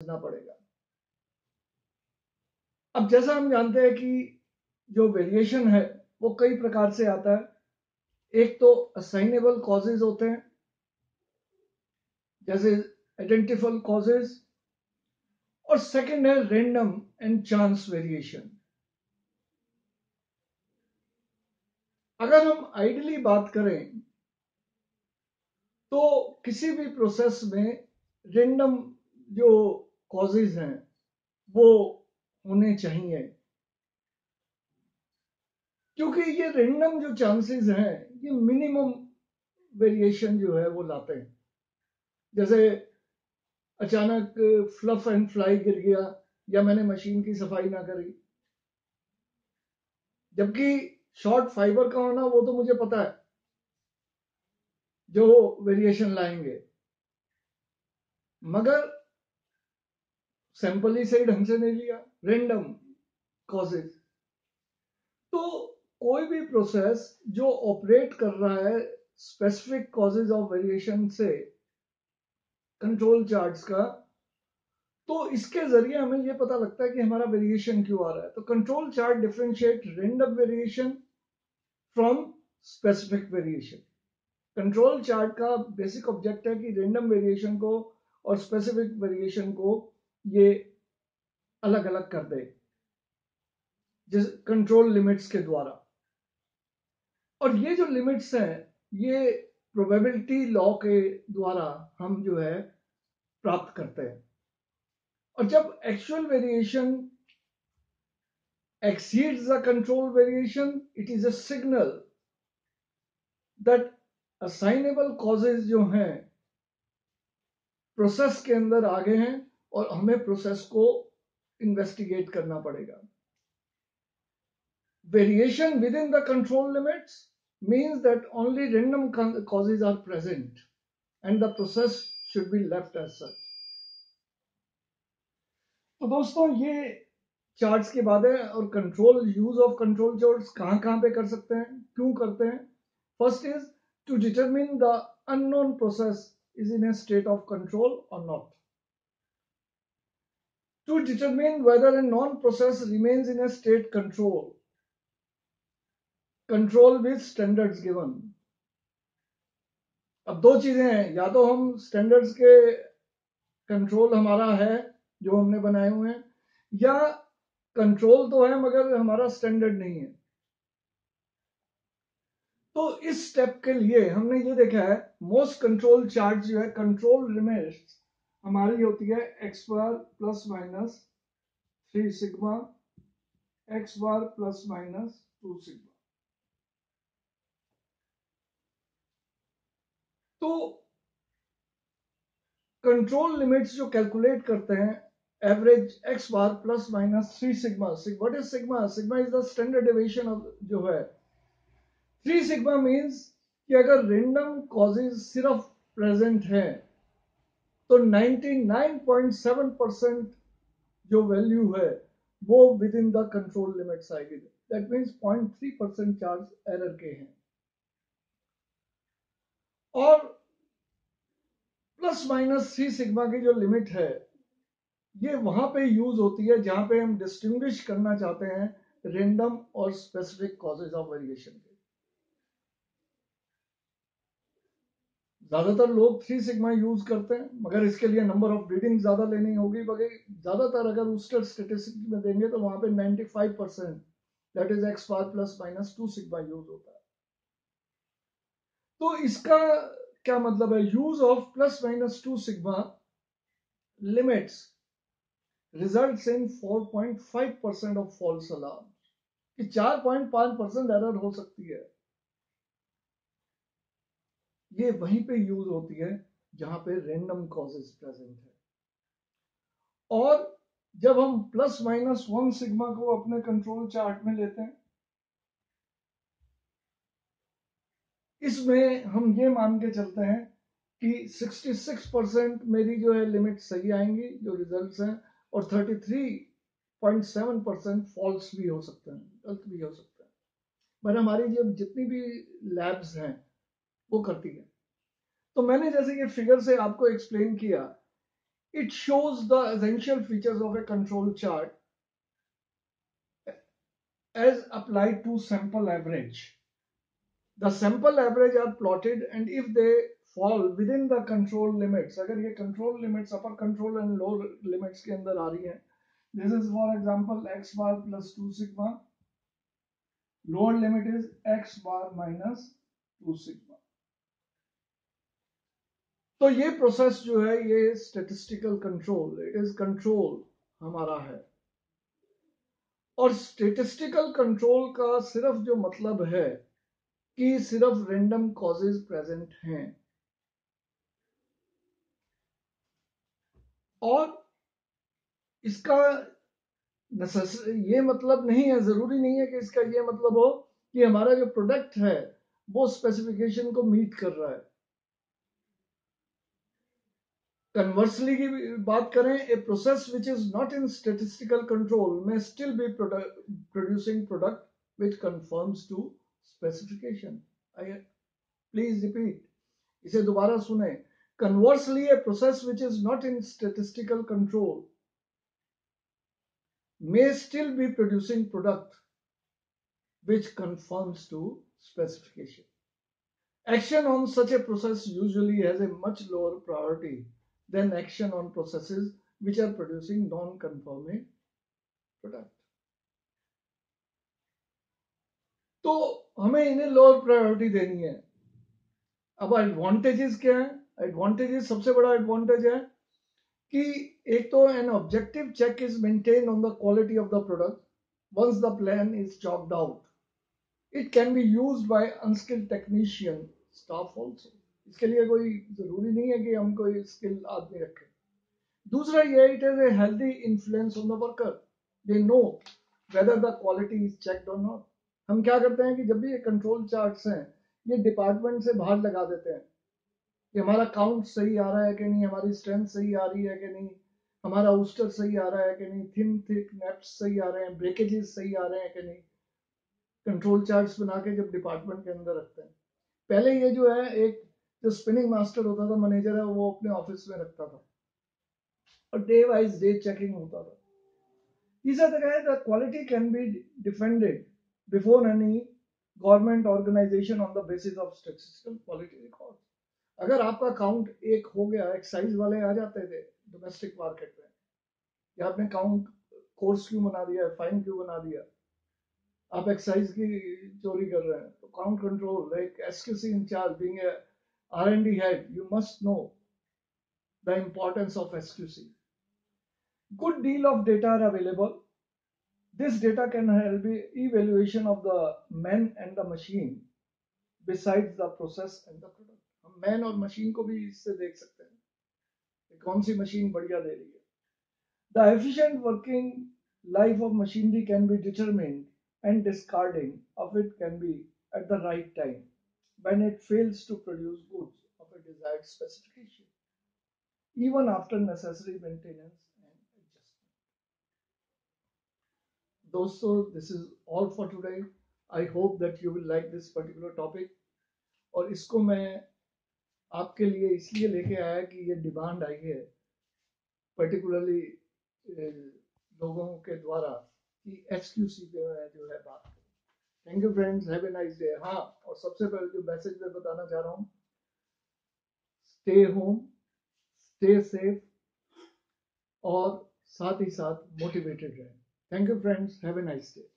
समझना पड़ेगा। अब जैसा हम जानते हैं कि जो वेरिएशन है वो कई प्रकार से आता है। एक तो असाइनेबल कॉजेज होते हैं, जैसे आइडेंटिफाइबल कॉजेज, और सेकंड है रैंडम एंड चांस वेरिएशन। अगर हम आइडियली बात करें तो किसी भी प्रोसेस में रैंडम जो कॉजेज हैं वो होने चाहिए, क्योंकि ये रैंडम जो चांसेस हैं ये मिनिमम वेरिएशन जो है वो लाते हैं। जैसे अचानक फ्लफ एंड फ्लाई गिर गया, या मैंने मशीन की सफाई ना करी, जबकि शॉर्ट फाइबर का होना वो तो मुझे पता है जो वेरिएशन लाएंगे, मगर सैंपल ही सही ढंग से नहीं लिया, रैंडम कॉजेज। तो कोई भी प्रोसेस जो ऑपरेट कर रहा है स्पेसिफिक कॉजेज ऑफ वेरिएशन से कंट्रोल चार्ट्स का, तो इसके जरिए हमें यह पता लगता है कि हमारा वेरिएशन क्यों आ रहा है। तो control chart differentiate random variation from specific variation. Control chart का बेसिक ऑब्जेक्ट है कि रैंडम वेरिएशन को और स्पेसिफिक वेरिएशन को ये अलग अलग कर दे जिस कंट्रोल लिमिट्स के द्वारा। और ये जो लिमिट्स हैं ये प्रोबेबिलिटी लॉ के द्वारा हम जो है प्राप्त करते हैं। और जब actual variation exceeds the control variation, it is a signal that assignable causes जो हैं प्रोसेस के अंदर आगे हैं और हमें प्रोसेस को इन्वेस्टिगेट करना पड़ेगा। Variation within the control limits means that only random causes are present and the process should be left as such. तो दोस्तों ये चार्ट्स की बात है। और control use of control charts कहां कहां पे कर सकते हैं, क्यों करते हैं। First is to determine the unknown process is in a state of control or not. To determine whether a non-process remains in a state control with standards given. अब दो चीजें हैं, या तो हम स्टैंडर्ड्स के कंट्रोल हमारा है जो हमने बनाए हुए हैं, या कंट्रोल तो है मगर हमारा स्टैंडर्ड नहीं है। तो इस स्टेप के लिए हमने ये देखा है मोस्ट कंट्रोल चार्ट जो है कंट्रोल लिमिट्स हमारी होती है एक्स बार प्लस माइनस 3 सिग्मा, एक्स बार प्लस माइनस 2 सिग्मा। तो कंट्रोल लिमिट्स जो कैलकुलेट करते हैं average x bar plus minus 3 sigma. What is sigma? Sigma is the standard deviation of जो है 3 सिग्मा मीन्स कि अगर रैंडम कॉजेज सिर्फ प्रेजेंट है तो 99.7% जो वैल्यू है वो with in the control limits आएगी। दैट मीन्स 0.3% चार्ज एरर के हैं। और प्लस माइनस 3 सिग्मा की जो लिमिट है ये वहां पे यूज होती है जहां पे हम डिस्टिंग्विश करना चाहते हैं रैंडम और स्पेसिफिक कॉजेज ऑफ वेरिएशन के। ज्यादातर लोग 3 सिग्मा यूज करते हैं, मगर इसके लिए नंबर ऑफ रीडिंग ज्यादा लेनी होगी। बल्कि ज्यादातर अगर ऊस्टर स्टेटिस्टिक्स में देंगे तो वहां पे 95% that is x bar plus minus 2 sigma use होता है। तो इसका क्या मतलब है? Use of plus minus 2 sigma limits results in 4.5% of false alarm, कि 4.5% एरर हो सकती है। ये वहीं पे यूज होती है जहां पे रैंडम कॉजेज प्रेजेंट है। और जब हम प्लस माइनस 1 सिग्मा को अपने कंट्रोल चार्ट में लेते हैं, इसमें हम ये मान के चलते हैं कि 66% मेरी जो है लिमिट सही आएंगी जो रिजल्ट्स हैं, और 33.7% फॉल्स भी हो सकते हैं, गलत भी हो सकते हैं। पर हमारी जो जितनी भी लैब्स हैं वो करती है। तो मैंने जैसे ये फिगर से आपको एक्सप्लेन किया, it shows the essential features of a control chart as applied to sample average. The sample average are plotted, and if they fall within the control limits, अगर ये control limits upper control and lower limits के अंदर आ रही हैं, this is for example x bar plus 2 sigma, lower limit is x bar minus 2 sigma. तो ये process जो है ये statistical control, it is control हमारा है। और स्टेटिस्टिकल कंट्रोल का सिर्फ जो मतलब है कि सिर्फ रैंडम कॉजेज प्रेजेंट हैं, और इसका ये मतलब नहीं है, जरूरी नहीं है कि इसका ये मतलब हो कि हमारा जो प्रोडक्ट है वो स्पेसिफिकेशन को मीट कर रहा है। कन्वर्सली की बात करें, a process which is not in statistical control में still be producing product which conforms to specification. Please repeat, इसे दोबारा सुने। Conversely a process which is not in statistical control may still be producing product which conforms to specification. Action on such a process usually has a much lower priority than action on processes which are producing non-conforming product. तो हमें इन्हें lower priority देनी है। अब advantages क्या है? Advantages, सबसे बड़ा एडवांटेज है कि एक तो an objective check is maintain on the quality of the product once the plan is chalked out. It can be used by unskilled technician staff also. इसके लिए कोई जरूरी नहीं है कि हम कोई स्किल आदमी रखें। दूसरा ये, it has a healthy influence on the worker, they know whether the quality is checked और नॉट। हम क्या करते हैं कि जब भी ये कंट्रोल चार्ट्स हैं ये डिपार्टमेंट से बाहर लगा देते हैं कि हमारा काउंट सही आ रहा है कि नहीं, हमारी स्ट्रेंथ सही आ रही है कि नहीं, हमारा ऊस्टर सही आ रहा है कि नहीं, थिन थिक नेप्स सही आ रहे हैं, ब्रेकेजेस सही आ रहे हैं कि नहीं। कंट्रोल चार्ट्स बना के जब डिपार्टमेंट के अंदर रखते हैं, पहले ये जो है एक जो स्पिनिंग मास्टर होता था, मैनेजर है, वो अपने ऑफिस में रखता था और डे वाइज डे चेकिंग होता था। तीसरा जगह है the quality can be defended before any government organisation on the basis of statistical quality record. अगर आपका काउंट एक हो गया, एक्साइज वाले आ जाते थे डोमेस्टिक मार्केट में कि आपने काउंट कोर्स क्यों बना दिया, फाइन क्यों बना दिया, आप एक्साइज की चोरी कर रहे हैं, तो काउंट कंट्रोल एक SQC incharge being a R&D head, you must know the importance of SQC. Good deal of data are available. This data can help evaluation of the man and the machine besides the process and the product. हम man और machine को भी इससे देख सकते हैं कि कौन सी मशीन बढ़िया दे रही है। The efficient working life of machinery can be determined and discarding of it can be at the right time when it fails to produce goods of a desired specification, even after necessary maintenance and adjustment. दोस्तों, this is all for today. I hope that you will like this particular topic. और इसको मैं आपके लिए इसलिए लेके आया कि ये डिमांड आई है पर्टिकुलरली लोगों के द्वारा कि SQC पे जो है बात करें। Thank you friends, have a nice day. हाँ, और सबसे पहले जो मैसेज मैं बताना चाह रहा हूँ, स्टे होम, स्टे सेफ और साथ ही साथ मोटिवेटेड रहें। Thank you friends, have a nice day.